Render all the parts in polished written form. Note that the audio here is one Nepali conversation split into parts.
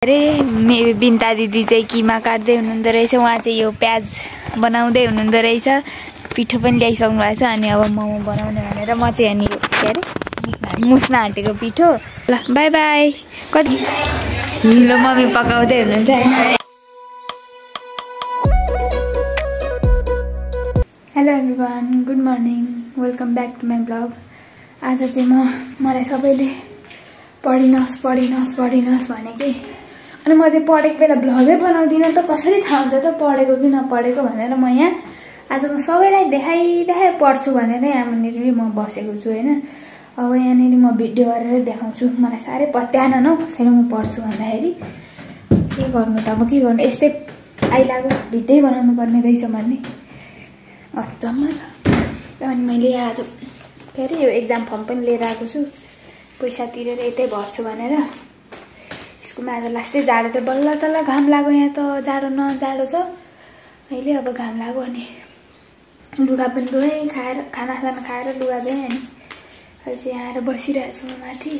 अरे बिन्ता दिदी चाहिँ किमा काट्दै हुनुहुँदो रहेछ। उहाँ चाहिँ यो प्याज बनाउँदै हुनुहुँदो रहेछ। पिठो पनि ल्याइसक्नु भएको छ। अनि अब मोमो बनाउने भनेर म चाहिँ अनि के अरे मुस्न आँटेको पिठो। ल बाई बाई। कति हिलो मम्मी पकाउँदै हुनुहुन्छ हैन। Hello everyone, good morning, welcome back to my blog. आज चाहिँ मलाई सबैले पढिनस् भने कि अनि म चाहिँ पढेको बेला भ्लगै बनाउँदिनँ त कसरी थाहा हुन्छ त पढेको कि नपढेको भनेर म यहाँ आज म सबैलाई देखाइ पढ्छु भनेर यहाँनिर म बसेको छु हैन। अब यहाँनिर म भिडियो गरेर देखाउँछु। मलाई साह्रै पत्याएन न कसरी म पढ्छु भन्दाखेरि के गर्नु त अब के गर्नु, यस्तै आइलाग्यो भिडियो बनाउनु पर्ने रहेछ भन्ने अचम्म छ। अनि मैले आज फेरि यो एक्जाम फर्म पनि लिएर आएको छु। पैसा तिरेर यतै भर्छु भनेर। स्कुलमा आज लास्टै जाडो छ, बल्ल तल्ल घाम लाग्यो। यहाँ त जाडो न जाडो छ अहिले। अब घाम लाग्यो अनि लुगा पनि धोएँ, खानासाना खाएर लुगा धोएँ। अनि अहिले चाहिँ यहाँ आएर बसिरहेको छु म माथि।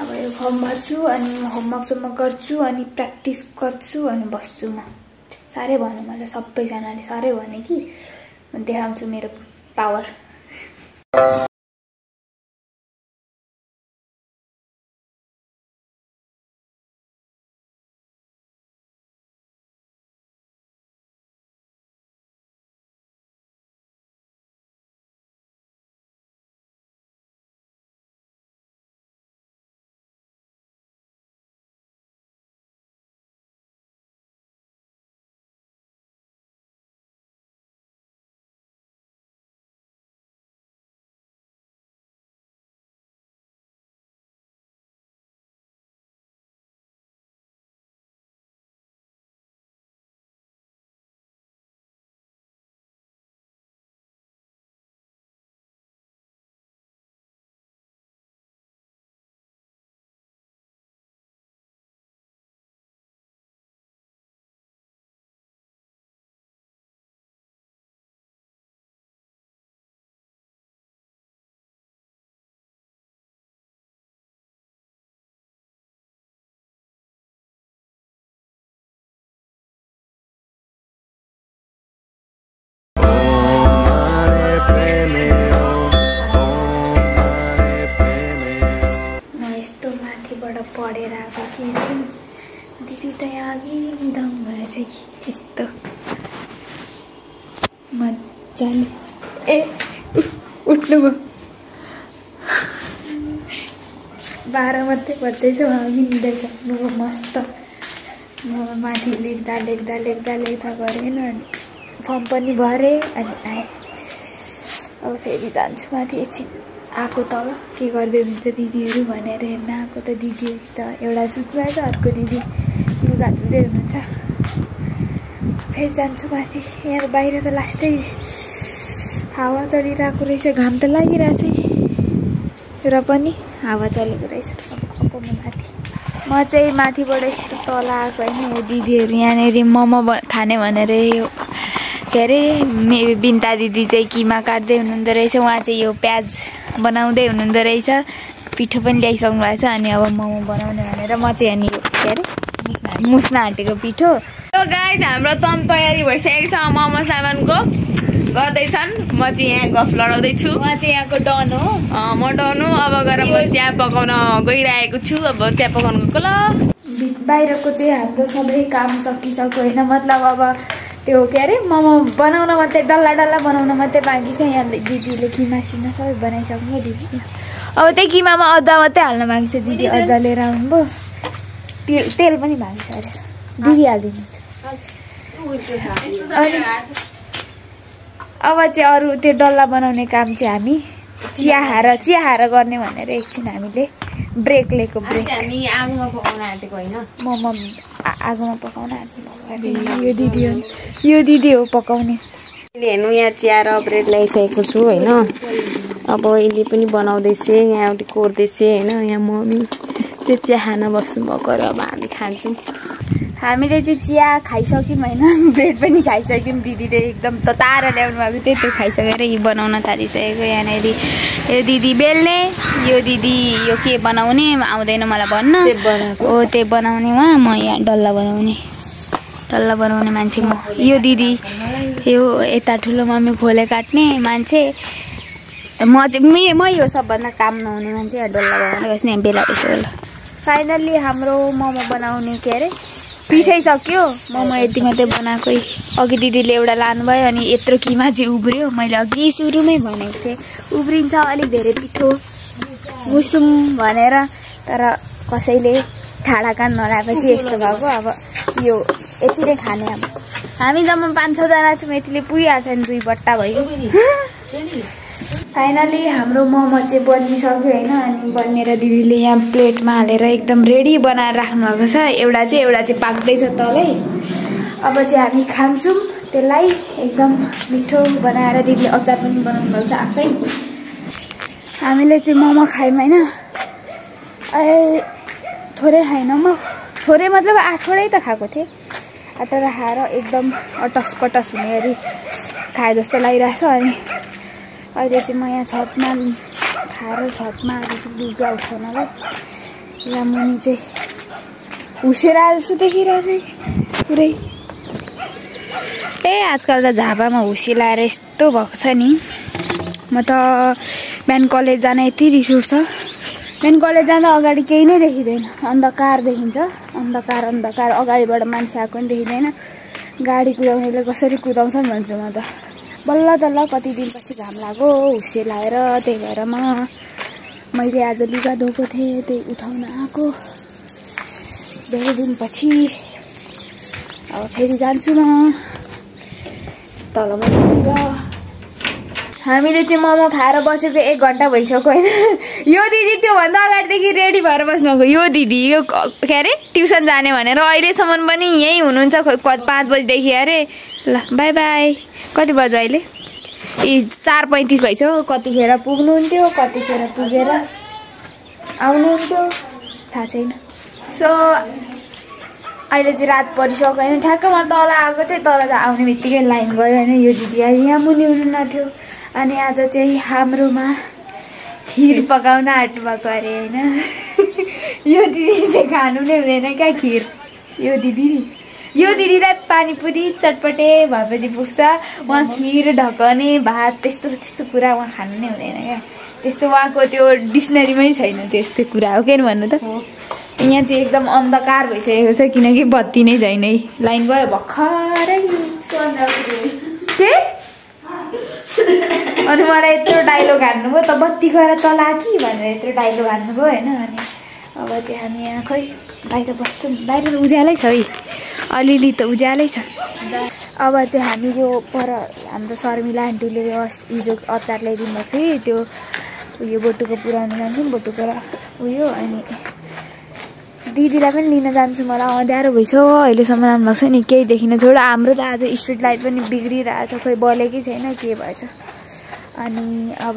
अब यो फर्म भर्छु अनि होमवर्क गर्छु अनि प्र्याक्टिस गर्छु अनि बस्छु म। साह्रै भन्यो मलाई सबैजनाले, साह्रै भने कि देखाउँछु मेरो पावर। पढेर आएको के चाहिँ दिदी त यहाँ अघि निदाउनु भएछ कि यस्तो मजाले। ए उठ्नु भयो 12 मात्रै बज्दैछ, अघि निदाइसक्नु मस्त। म माथि लेख्दा गरेन अनि फर्म पनि भरेँ अनि आएँ। अब फेरि जान्छु माथि एकछिन। आएको तल के गर्दै हुन्छ दिदीहरू भनेर हेर्न आएको त दिदीहरू त एउटा सुत्नुभएको छ, अर्को दिदी लुगा धुँदै हुनुहुन्छ। फेरि जान्छु माथि। यहाँ बाहिर त लास्टै हावा चलिरहेको रहेछ, घाम त लागिरहेछ र पनि हावा चलेको रहेछ। अब म माथि, म चाहिँ माथिबाट यस्तो तल आएको होइन। दिदीहरू यहाँनिर मोमो खाने भनेर यो के अरे बिन्ता दिदी चाहिँ किमा काट्दै हुनुहुँदो रहेछ। उहाँ चाहिँ यो प्याज बनाउँदै हुनुहुँदो रहेछ। पिठो पनि ल्याइसक्नु भएको छ। अनि अब मोमो बनाउने भनेर म चाहिँ अनि के अरे मुस्न आँटेको पिठो। गाइस, हाम्रो तम तयारी भइसकेको छ। मोमो सामानको गर्दैछन्। म चाहिँ यहाँ गफ लडाउँदैछु। म चाहिँ यहाँको डन हो। म डन हो। अब गएर म चिया पकाउन गइरहेको छु। अब चिया पकाउनु गएको ल। बाहिरको चाहिँ हाम्रो सबै काम सकिसक्यो होइन। मतलब अब त्यो के अरे मोमो बनाउन मात्रै, डल्ला बनाउन मात्रै बाँकी छ। यहाँ दिदीले किमा सिमा सबै बनाइसक्नु दिदी। अब त्यही किमामा अदुवा मात्रै हाल्न बाँकी छ। दिदी अदुवा लिएर आउनुभयो। तेल पनि बाँकी छ अरे, दिदी हालिदिनुहुन्छ। अनि अब चाहिँ अरू त्यो डल्ला बनाउने काम चाहिँ हामी चिया खाएर गर्ने भनेर एकछिन हामीले ब्रेक लिएको। हामी आगोमा पकाउन आँटेको होइन, मोमो आगोमा पकाउन आँटेको। यो दिदी हो पकाउने। हेर्नु यहाँ चिया र ब्रेड ल्याइसकेको छु होइन। अब यसले पनि बनाउँदैछ, यहाँ एउटी कोर्दैछ होइन। यहाँ मम्मी चाहिँ चिया खान बस्नुभएको र अब हामी खान्छौँ। हामीले चाहिँ चिया खाइसक्यौँ होइन, ब्रेड पनि खाइसक्यौँ। दिदीले एकदम तताएर ल्याउनु भएको थियो, त्यो खाइसकेर यो बनाउन थालिसकेको। यहाँनिर यो दिदी बेल्ने, यो दिदी यो के बनाउने आउँदैन मलाई भन्न, हो त्यो बनाउने उहाँ, म यहाँ डल्ला बनाउने मान्छे म। यो दिदी यो यता ठुलो मम्मी खोले काट्ने मान्छे, म चाहिँ मै हो सबभन्दा काम नहुने मान्छे, डल्ला बनाउने बस्ने बेला बेला। फाइनल्ली हाम्रो मोमो बनाउने के अरे पिसाइसक्यो। मोमो यति मात्रै बनाएकै। अघि दिदीले एउटा लानुभयो अनि यत्रो किमा चाहिँ उब्रियो। मैले अघि सुरुमै भनेको थिएँ उब्रिन्छ अलिक धेरै पिठो मुसुम भनेर, तर कसैले ठाडा कान नलाएपछि यस्तो भएको। अब यो यति नै खाने। अब हामी जम्मा 5-6 जना छौँ, यतिले पुगिहाल्छ नि, 2 बट्टा भयो। फाइनली हाम्रो मोमो चाहिँ बनिसक्यो होइन। अनि बनेर दिदीले यहाँ प्लेटमा हालेर एकदम रेडी बनाएर राख्नु भएको छ। एउटा चाहिँ पाक्दैछ तलै। अब चाहिँ हामी खान्छौँ त्यसलाई एकदम मिठो बनाएर। दिदीले अचार पनि बनाउनु भएको छ आफै। हामीले चाहिँ मोमो खायौँ होइन। थोरै खाएन म, थोरै मतलब 8वटै त खाएको थिएँ। 8वटा खाएर एकदम अटसपटस हुने गरी खाए जस्तो लागिरहेछ। अनि अहिले चाहिँ म यहाँ छतमा खाएर छतमा आएपछि लुगा उठाउनलाई। यहाँ मुनि चाहिँ हुसेर आए जस्तो देखिरहेछ पुरै। आजकल त झापामा हुसी लाएर यस्तो भएको छ नि। म त बिहान कलेज जान यति रिस उठ्छ। बिहान कलेज जाँदा अगाडि केही नै देखिँदैन, अन्धकार देखिन्छ। अन्धकार अगाडिबाट मान्छे आएको पनि देखिँदैन। गाडी कुदाउनेले कसरी कुदाउँछन् भन्छु म त। बल्ल तल्ल कति दिनपछि घाम लाग्यो हुसे लाएर। त्यही भएर मैले आज लुगा धोएको थिएँ, त्यही उठाउन आएको धेरै दिनपछि। अब फेरि जान्छु म तल मन्दिर। हामीले चाहिँ मोमो खाएर बसेको 1 घन्टा भइसक्यो होइन। यो दिदी त्योभन्दा अगाडिदेखि रेडी भएर बस्नुभएको। यो दिदी यो के अरे ट्युसन जाने भनेर अहिलेसम्म पनि यहीँ हुनुहुन्छ। 5 बजीदेखि अरे। ल बाई बाई। कति बज्यो अहिले? 4:35 भइसक्यो। कतिखेर पुग्नुहुन्थ्यो, कतिखेर पुगेर आउनुहुन्थ्यो थाहा छैन। सो अहिले चाहिँ रात परिसक्यो होइन। ठ्याक्क म तल आएको थिएँ, तल आउने बित्तिकै लाइन गयो होइन। यो दिदी यहाँ मुनि हुनुहुन्न थियो। अनि आज चाहिँ हाम्रोमा खिर पकाउन आँट्नु भएको अरे होइन। यो दिदी चाहिँ खानु नै हुँदैन क्या खिर। यो दिदीलाई पानीपुरी चटपटे भएपछि पुग्छ। उहाँ खिर ढकने भात त्यस्तो कुरा उहाँ खानु नै हुँदैन क्या। त्यस्तो उहाँको त्यो डिक्सनरीमै छैन त्यस्तो कुरा हो के भन्नु त। यहाँ चाहिँ एकदम अन्धकार भइसकेको छ किनकि बत्ती नै छैन। लाइन गयो भर्खरै के। अनि मलाई यत्रो डाइलग हान्नुभयो त, बत्ती गएर तला कि भनेर यत्रो डाइलग हान्नुभयो होइन। अनि अब चाहिँ हामी यहाँ खै बाहिर बस्छौँ। बाहिर त उज्यालै छ है, अलिअलि त उज्यालै छ। अब चाहिँ हामी यो पर हाम्रो शर्मिला आन्टीले हिजो अचार ल्याइदिनु भएको थियो, त्यो उयो बोटुको पुऱ्याउनु जान्छौँ। बोटुको र उयो अनि दिदीलाई पनि लिन जान्छु। मलाई अँध्यारो भइसक्यो अहिलेसम्म आउनु भएको छ नि, केही देखिन छोड। हाम्रो त आज स्ट्रिट लाइट पनि बिग्रिरहेछ, खोइ बलेकै छैन के भएछ। अनि अब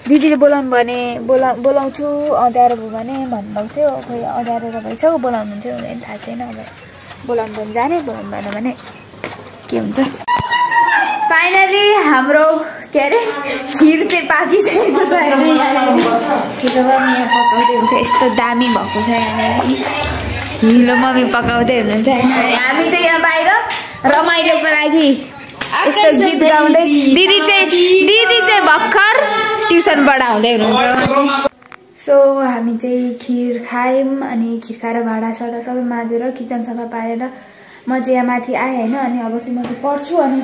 दिदीले बोलाउनु भने बोलाउँछु अँध्यारो भयो भने भन्नुभएको थियो। खोइ अँध्यारो त भइसक्यो, बोलाउनुहुन्छ हुँदैन थाहा छैन। अब बोलाउनु भने जाने, बोलाउनु भएन भने के हुन्छ। फाइनली हाम्रो के अरे खिर चाहिँ पाकिसकेको छ होइन। खिर मम्मी यहाँ पकाउँदै हुन्छ, यस्तो दामी भएको छ यहाँनिर। हिलो मम्मी पकाउँदै हुनुहुन्छ होइन। हामी चाहिँ यहाँ बाहिर रमाइलोको लागि यस्तो गीत गाउँदै। दिदी चाहिँ भर्खर ट्युसनबाट आउँदै हुनुहुन्छ। सो हामी चाहिँ खिर खायौँ। अनि खिर खाएर भाँडासाँडा सबै माझेर किचन सफा पारेर म चाहिँ यहाँ माथि आएँ होइन। अनि अब चाहिँ म चाहिँ पढ्छु। अनि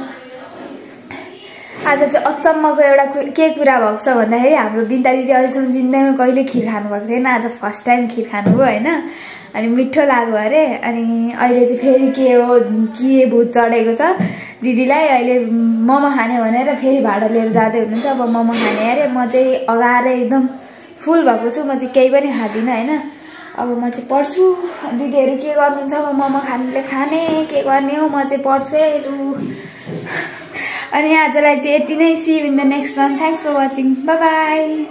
आज चाहिँ अचम्मको एउटा के कुरा भएको छ भन्दाखेरि हाम्रो बिन्ता दिदी अहिलेसम्म जिन्दगीमा कहिले खिर खानुभएको थिएन। आज फर्स्ट टाइम खिर खानुभयो होइन। अनि मिठो लाग्यो अरे। अनि अहिले चाहिँ फेरि के भूत चढेको छ दिदीलाई। अहिले मोमो खाने भनेर फेरि भाडा लिएर जाँदै हुनुहुन्छ। अब मोमो खाने अरे। म चाहिँ अगाएर एकदम फुल भएको छु, म चाहिँ केही पनि खाँदिनँ होइन। अब म चाहिँ पढ्छु। दिदीहरू के गर्नुहुन्छ, अब मोमो खानेले खाने के गर्ने हो। म चाहिँ पढ्छु है लु। अनि आजलाई चाहिँ यति नै। See you in the next one. Thanks for watching. Bye by.